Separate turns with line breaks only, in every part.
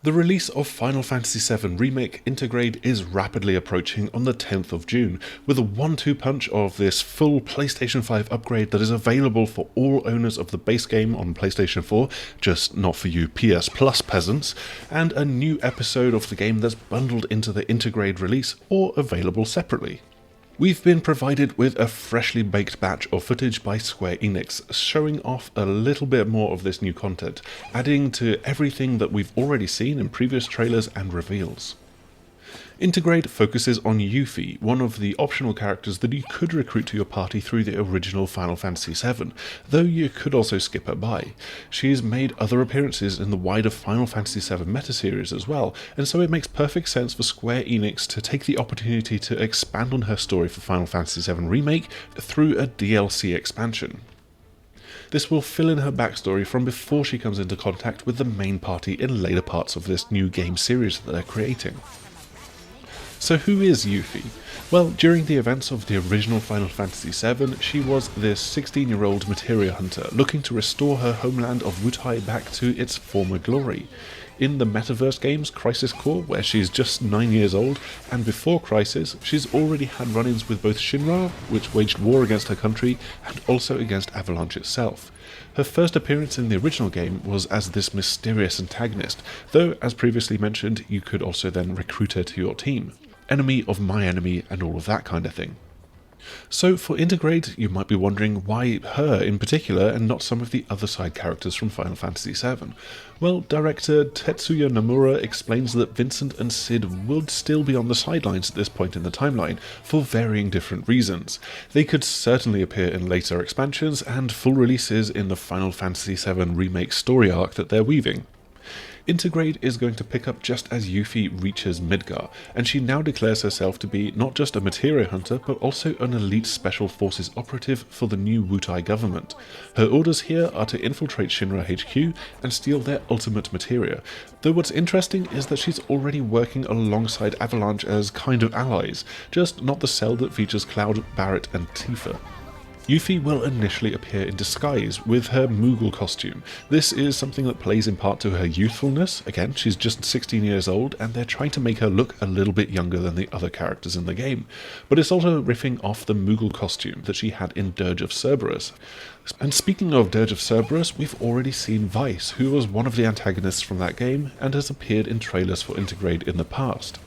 The release of Final Fantasy VII Remake Intergrade is rapidly approaching on the 10th of June, with a 1-2 punch of this full PlayStation 5 upgrade that is available for all owners of the base game on PlayStation 4, just not for you PS Plus peasants, and a new episode of the game that's bundled into the Intergrade release or available separately. We've been provided with a freshly baked batch of footage by Square Enix, showing off a little bit more of this new content, adding to everything that we've already seen in previous trailers and reveals. Intergrade focuses on Yuffie, one of the optional characters that you could recruit to your party through the original Final Fantasy VII, though you could also skip her by. She's made other appearances in the wider Final Fantasy VII meta-series as well, and so it makes perfect sense for Square Enix to take the opportunity to expand on her story for Final Fantasy VII Remake through a DLC expansion. This will fill in her backstory from before she comes into contact with the main party in later parts of this new game series that they're creating. So who is Yuffie? Well, during the events of the original Final Fantasy VII, she was this 16-year-old materia hunter looking to restore her homeland of Wutai back to its former glory. In the Metaverse games Crisis Core, where she's just 9 years old, and before Crisis, she's already had run-ins with both Shinra, which waged war against her country, and also against Avalanche itself. Her first appearance in the original game was as this mysterious antagonist, though, as previously mentioned, you could also then recruit her to your team. Enemy of my enemy and all of that kind of thing. So for Intergrade, you might be wondering why her in particular and not some of the other side characters from Final Fantasy VII. Well, director Tetsuya Nomura explains that Vincent and Cid would still be on the sidelines at this point in the timeline for varying different reasons. They could certainly appear in later expansions and full releases in the Final Fantasy VII Remake story arc that they're weaving. Intergrade is going to pick up just as Yuffie reaches Midgar, and she now declares herself to be not just a materia hunter, but also an elite special forces operative for the new Wutai government. Her orders here are to infiltrate Shinra HQ and steal their ultimate materia, though what's interesting is that she's already working alongside Avalanche as kind of allies, just not the cell that features Cloud, Barret and Tifa. Yuffie will initially appear in disguise with her Moogle costume. This is something that plays in part to her youthfulness. Again, she's just 16 years old and they're trying to make her look a little bit younger than the other characters in the game. But it's also riffing off the Moogle costume that she had in Dirge of Cerberus. And speaking of Dirge of Cerberus, we've already seen Vice, who was one of the antagonists from that game and has appeared in trailers for Intergrade in the past.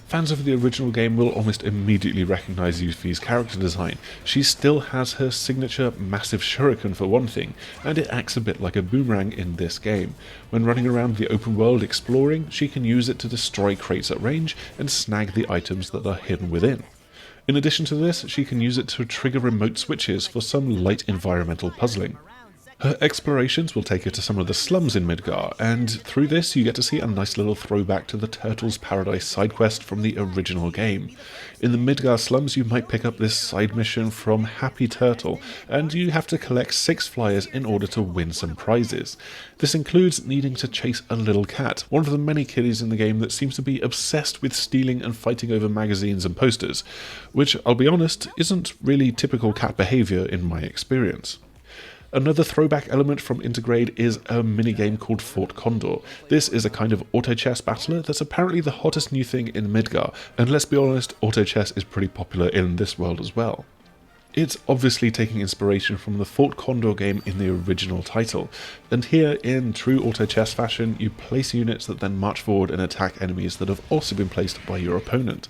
Fans of the original game will almost immediately recognise Yuffie's character design. She still has her signature massive Shuriken for one thing, and it acts a bit like a boomerang in this game. When running around the open world exploring, she can use it to destroy crates at range and snag the items that are hidden within. In addition to this, she can use it to trigger remote switches for some light environmental puzzling. Her explorations will take her to some of the slums in Midgar, and through this you get to see a nice little throwback to the Turtles Paradise side quest from the original game. In the Midgar slums you might pick up this side mission from Happy Turtle, and you have to collect 6 flyers in order to win some prizes. This includes needing to chase a little cat, one of the many kiddies in the game that seems to be obsessed with stealing and fighting over magazines and posters, which, I'll be honest, isn't really typical cat behaviour in my experience. Another throwback element from Intergrade is a minigame called Fort Condor. This is a kind of auto-chess battler that's apparently the hottest new thing in Midgar, and let's be honest, auto-chess is pretty popular in this world as well. It's obviously taking inspiration from the Fort Condor game in the original title, and here, in true auto-chess fashion, you place units that then march forward and attack enemies that have also been placed by your opponent.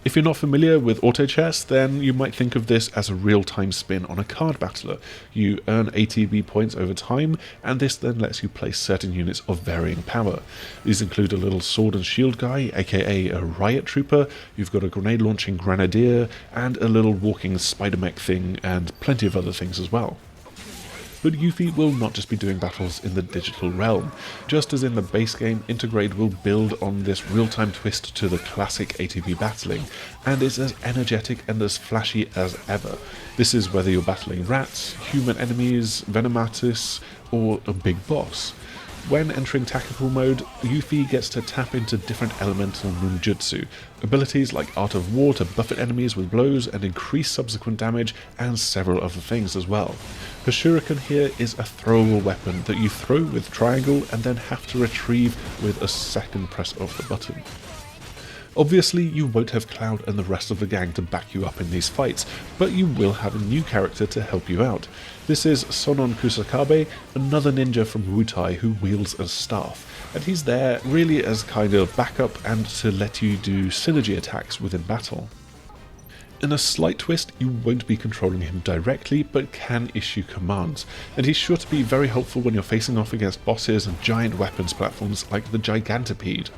If you're not familiar with auto-chess, then you might think of this as a real-time spin on a card battler. You earn ATB points over time, and this then lets you place certain units of varying power. These include a little sword and shield guy, aka a riot trooper, you've got a grenade-launching grenadier, and a little walking spider-mech thing, and plenty of other things as well. But Yuffie will not just be doing battles in the digital realm. Just as in the base game, Intergrade will build on this real-time twist to the classic ATB battling, and is as energetic and as flashy as ever. This is whether you're battling rats, human enemies, Venomatis, or a big boss. When entering tactical mode, Yuffie gets to tap into different elemental ninjutsu, abilities like Art of War to buffet enemies with blows and increase subsequent damage, and several other things as well. Her Shuriken here is a throwable weapon that you throw with triangle and then have to retrieve with a second press of the button. Obviously, you won't have Cloud and the rest of the gang to back you up in these fights, but you will have a new character to help you out. This is Sonon Kusakabe, another ninja from Wutai who wields a staff, and he's there really as kind of backup and to let you do synergy attacks within battle. In a slight twist, you won't be controlling him directly, but can issue commands, and he's sure to be very helpful when you're facing off against bosses and giant weapons platforms like the Gigantipede.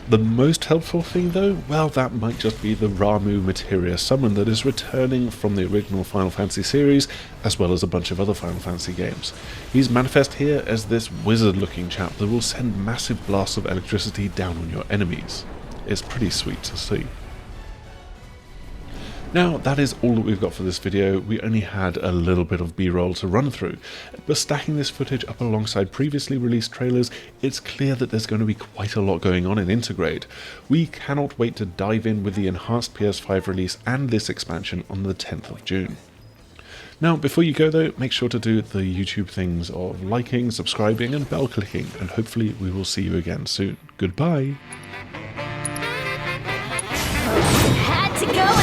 The most helpful thing though, well, that might just be the Ramuh Materia Summon that is returning from the original Final Fantasy series, as well as a bunch of other Final Fantasy games. He's manifest here as this wizard-looking chap that will send massive blasts of electricity down on your enemies. It's pretty sweet to see. Now, that is all that we've got for this video. We only had a little bit of B-roll to run through, but stacking this footage up alongside previously released trailers, it's clear that there's going to be quite a lot going on in Intergrade. We cannot wait to dive in with the enhanced PS5 release and this expansion on the 10th of June. Now, before you go though, make sure to do the YouTube things of liking, subscribing and bell clicking, and hopefully we will see you again soon. Goodbye!
Had to go